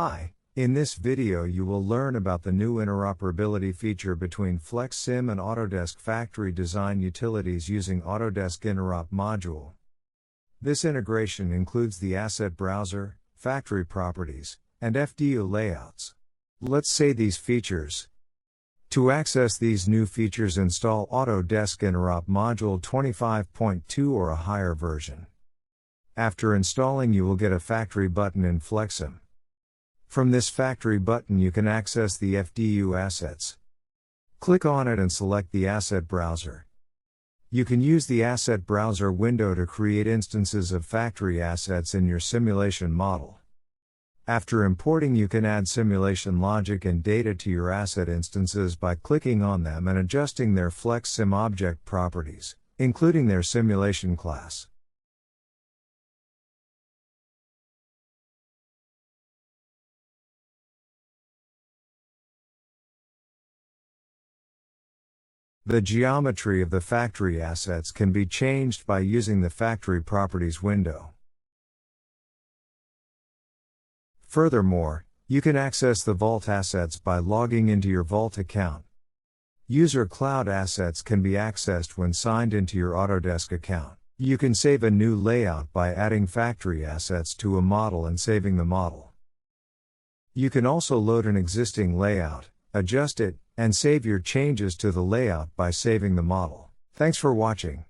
Hi, in this video you will learn about the new interoperability feature between FlexSim and AutoDesk factory design utilities using AutoDesk Interop module. This integration includes the asset browser, factory properties, and FDU layouts. Let's say these features. To access these new features, install AutoDesk Interop module 25.2 or a higher version. After installing, you will get a factory button in FlexSim. From this factory button you can access the FDU assets. Click on it and select the asset browser. You can use the asset browser window to create instances of factory assets in your simulation model. After importing, you can add simulation logic and data to your asset instances by clicking on them and adjusting their FlexSim object properties, including their simulation class. The geometry of the factory assets can be changed by using the Factory Properties window. Furthermore, you can access the Vault assets by logging into your Vault account. User Cloud assets can be accessed when signed into your AutoDesk account. You can save a new layout by adding factory assets to a model and saving the model. You can also load an existing layout, adjust it, and save your changes to the layout by saving the model. Thanks for watching.